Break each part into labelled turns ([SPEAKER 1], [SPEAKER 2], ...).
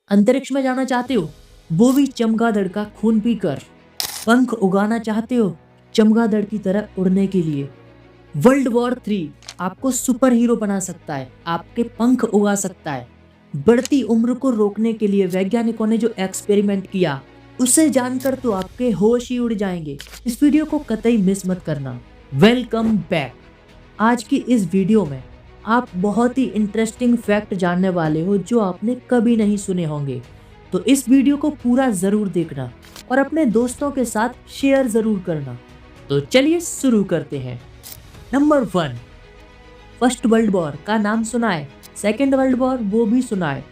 [SPEAKER 1] अंतरिक्ष में जाना चाहते हो, वो भी चमगादड़ का खून पीकर। पंख उगाना चाहते हो, चमगादड़ की तरह उड़ने के लिए। वर्ल्ड वॉर 3 आपको सुपर हीरो बना सकता है, आपके पंख उगा सकता है। बढ़ती उम्र को रोकने के लिए वैज्ञानिकों ने जो एक्सपेरिमेंट किया, उसे जानकर तो आपके होश ही उड़ जाएंगे। इस वीडियो को कतई मिस मत करना। Welcome back. आज की इस वीडियो में आप बहुत ही इंटरेस्टिंग फैक्ट जानने वाले हो जो आपने कभी नहीं सुने होंगे। तो इस वीडियो को पूरा जरूर देखना और अपने दोस्तों के साथ शेयर जरूर करना। तो चलिए शुरू करते हैं। नंबर 1, फर्स्ट वर्ल्ड वॉर का नाम सुना है, सेकेंड वर्ल्ड वॉर वो भी सुना है,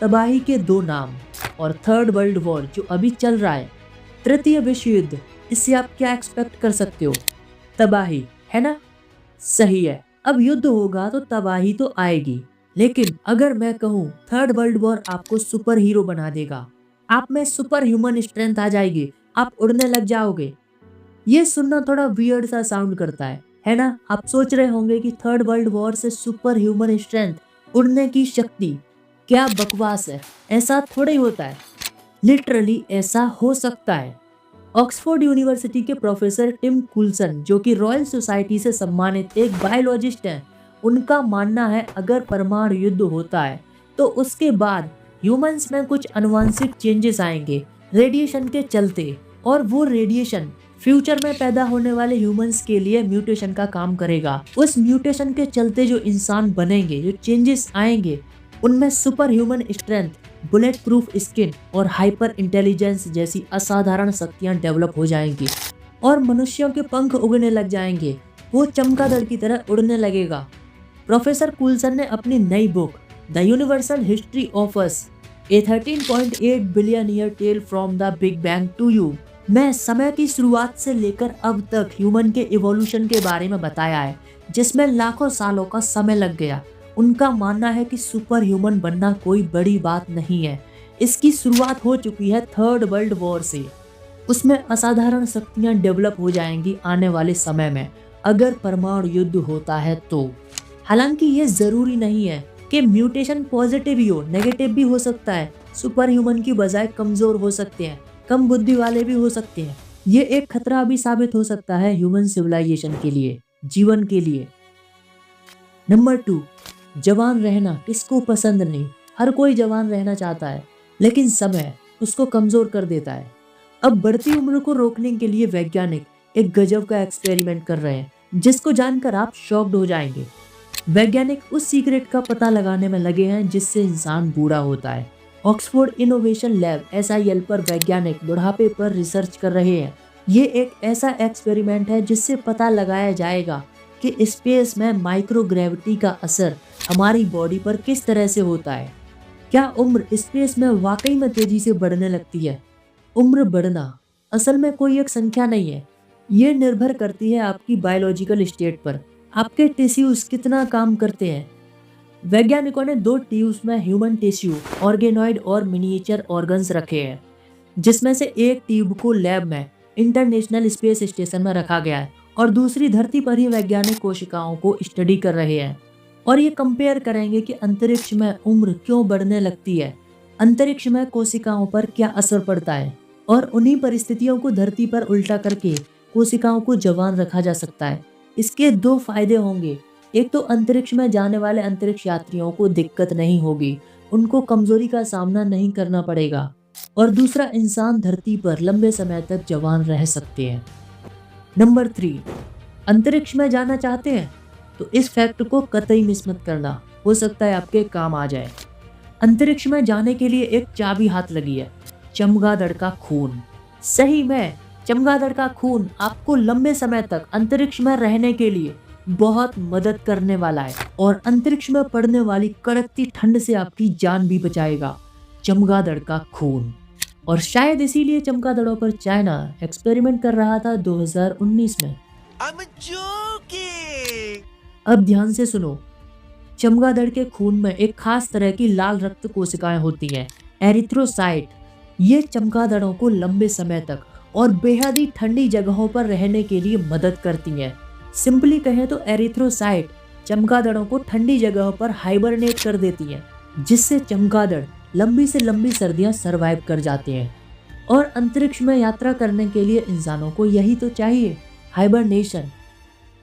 [SPEAKER 1] तबाही के दो नाम। और थर्ड वर्ल्ड वॉर जो अभी चल रहा है, तृतीय विश्व युद्ध, इससे आप क्या एक्सपेक्ट कर सकते हो? तबाही, है ना? सही है। अब युद्ध होगा तो तबाही तो आएगी, लेकिन अगर मैं कहूँ थर्ड वर्ल्ड वॉर आपको सुपर हीरो बना देगा, आप में सुपर ह्यूमन स्ट्रेंथ आ जाएगी, आप उड़ने लग जाओगे। ये सुनना थोड़ा वियर्ड सा साउंड करता है ना? आप सोच रहे होंगे कि थर्ड वर्ल्ड वॉर से सुपर ह्यूमन स्ट्रेंथ, उड़ने की शक्ति, क्या बकवास है, ऐसा थोड़ा ही होता है। लिटरली ऐसा हो सकता है। ऑक्सफोर्ड यूनिवर्सिटी के प्रोफेसर टिम कुल्सन, जो कि रॉयल सोसाइटी से सम्मानित एक बायोलॉजिस्ट हैं, उनका मानना है अगर परमाणु युद्ध होता है तो उसके बाद ह्यूमंस में कुछ अनुवांशिक चेंजेस आएंगे रेडिएशन के चलते, और वो रेडिएशन फ्यूचर में पैदा होने वाले ह्यूमंस के लिए म्यूटेशन का काम करेगा। उस म्यूटेशन के चलते जो इंसान बनेंगे, जो चेंजेस आएंगे, उनमें super human strength, bullet proof skin और हाइपर इंटेलिजेंस जैसी असाधारण शक्तियां डेवलप हो जाएंगी और मनुष्यों के पंख उगने लग जाएंगे। वो चमगादड़ की तरह उड़ने लगेगा। प्रोफेसर कुल्सन ने अपनी नई book the universal history of us, a 13.8 billion year tale from the big bang to you में समय की शुरुआत से लेकर अब तक ह्यूमन के इवोल्यूशन के बारे में बताया है, जिसमें लाखों सालों का समय लग गया। उनका मानना है कि सुपर ह्यूमन बनना कोई बड़ी बात नहीं है। इसकी शुरुआत हो चुकी है थर्ड वर्ल्ड वॉर से। उसमें असाधारण शक्तियां डेवलप हो जाएंगी आने वाले समय में अगर परमाणु युद्ध होता है तो। हालांकि ये जरूरी नहीं है कि म्यूटेशन पॉजिटिव ही हो, नेगेटिव भी हो सकता है। सुपर ह्यूमन की बजाय कमजोर हो सकते हैं, कम बुद्धि वाले भी हो सकते हैं। ये एक खतरा भी साबित हो सकता है ह्यूमन सिविलाइजेशन के लिए, जीवन के लिए। नंबर 2, जवान रहना किसको पसंद नहीं? हर कोई जवान रहना चाहता है, लेकिन समय उसको कमजोर कर देता है। अब बढ़ती उम्र को रोकने के लिए वैज्ञानिक एक गजब का एक्सपेरिमेंट कर रहे हैं, जिसको जानकर आप शॉक्ड हो जाएंगे। वैज्ञानिक उस सीक्रेट का पता लगाने में लगे हैं जिससे इंसान बूढ़ा होता है। ऑक्सफोर्ड इनोवेशन लैब SIL पर वैज्ञानिक बुढ़ापे पर रिसर्च कर रहे हैं। ये एक ऐसा एक्सपेरिमेंट है जिससे पता लगाया जाएगा कि स्पेस में माइक्रोग्रेविटी का असर हमारी बॉडी पर किस तरह से होता है। क्या उम्र स्पेस में वाकई में तेजी से बढ़ने लगती है? उम्र बढ़ना असल में कोई एक संख्या नहीं है, ये निर्भर करती है आपकी बायोलॉजिकल स्टेट पर, आपके टिश्यूज कितना काम करते हैं। वैज्ञानिकों ने 2 ट्यूब्स में ह्यूमन टिश्यू, ऑर्गेनॉइड और मिनिएचर ऑर्गन्स रखे हैं, जिसमें से एक ट्यूब को लैब में इंटरनेशनल स्पेस स्टेशन में रखा गया है और दूसरी धरती पर ही वैज्ञानिक कोशिकाओं को स्टडी कर रहे हैं। और ये कंपेयर करेंगे कि अंतरिक्ष में उम्र क्यों बढ़ने लगती है, अंतरिक्ष में कोशिकाओं पर क्या असर पड़ता है, और उन्हीं परिस्थितियों को धरती पर उल्टा करके कोशिकाओं को जवान रखा जा सकता है। इसके 2 फायदे होंगे। एक तो अंतरिक्ष में जाने वाले अंतरिक्ष यात्रियों को दिक्कत नहीं होगी, उनको कमजोरी का सामना नहीं करना पड़ेगा, और दूसरा इंसान धरती पर लंबे समय तक जवान रह सकते हैं। नंबर 3, अंतरिक्ष में जाना चाहते हैं तो इस फैक्ट को कतई मिस मत करना, हो सकता है आपके काम आ जाए। अंतरिक्ष में जाने के लिए एक चाबी हाथ लगी है, चमगादड़ का खून। सही में चमगादड़ का खून आपको लंबे समय तक अंतरिक्ष में रहने के लिए बहुत मदद करने वाला है और अंतरिक्ष में पड़ने वाली कड़कती ठंड से आपकी जान भी बचाएगा। चमगादड़ का खून। और शायद इसीलिए चमगादड़ों पर चाइना एक्सपेरिमेंट कर रहा था 2019 में। अब ध्यान से सुनो, चमगादड़ के खून में एक खास तरह की लाल रक्त कोशिकाएं होती हैं, एरिथ्रोसाइट। ये चमगादड़ों को लंबे समय तक और बेहद ही ठंडी जगहों पर रहने के लिए मदद करती हैं। सिंपली कहें तो एरिथ्रोसाइट चमगादड़ों को ठंडी जगहों पर हाइबरनेट कर देती हैं, जिससे चमगादड़ लंबी से लंबी सर्दियां सरवाइव कर जाते हैं। और अंतरिक्ष में यात्रा करने के लिए इंसानों को यही तो चाहिए, हाइबरनेशन।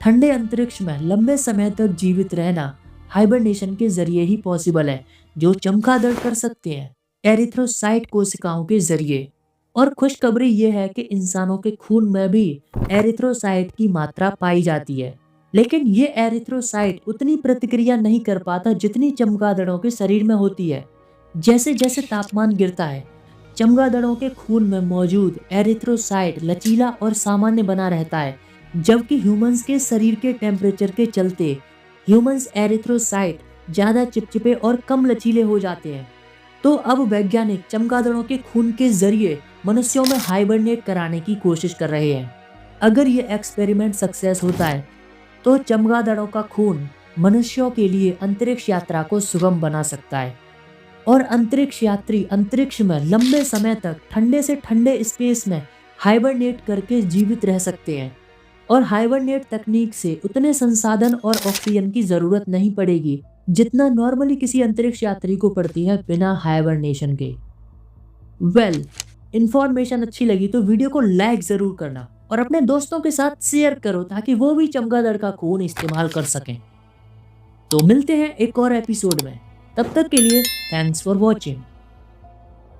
[SPEAKER 1] ठंडे अंतरिक्ष में लंबे समय तक जीवित रहना हाइबरनेशन के जरिए ही पॉसिबल है, जो चमगादड़ कर सकते हैं एरिथ्रोसाइट कोशिकाओं के जरिए। और खुशखबरी ये है कि इंसानों के खून में भी एरिथ्रोसाइट की मात्रा पाई जाती है, लेकिन ये एरिथ्रोसाइट उतनी प्रतिक्रिया नहीं कर पाता जितनी चमगादड़ों के शरीर में होती है। जैसे जैसे तापमान गिरता है, चमगादड़ों के खून में मौजूद एरिथ्रोसाइट लचीला और सामान्य बना रहता है, जबकि ह्यूमंस के शरीर के टेम्परेचर के चलते ह्यूमंस एरिथ्रोसाइट ज्यादा चिपचिपे और कम लचीले हो जाते हैं। तो अब वैज्ञानिक चमगादड़ों के खून के जरिए मनुष्यों में हाइबरनेट कराने की कोशिश कर रहे हैं। अगर ये एक्सपेरिमेंट सक्सेस होता है तो चमगादड़ों का खून मनुष्यों के लिए अंतरिक्ष यात्रा को सुगम बना सकता है, और अंतरिक्ष यात्री अंतरिक्ष में लंबे समय तक ठंडे से ठंडे स्पेस में हाइबरनेट करके जीवित रह सकते हैं। और हाइबरनेट तकनीक से उतने संसाधन और ऑक्सीजन की जरूरत नहीं पड़ेगी जितना नॉर्मली किसी अंतरिक्ष यात्री को पड़ती है बिना हाइबरनेशन के। इंफॉर्मेशन अच्छी लगी तो वीडियो को लाइक जरूर करना और अपने दोस्तों के साथ शेयर करो ताकि वो भी चमगादड़ का खून इस्तेमाल कर सकें। तो मिलते हैं एक और एपिसोड में, तब तक के लिए थैंक्स फॉर वॉचिंग।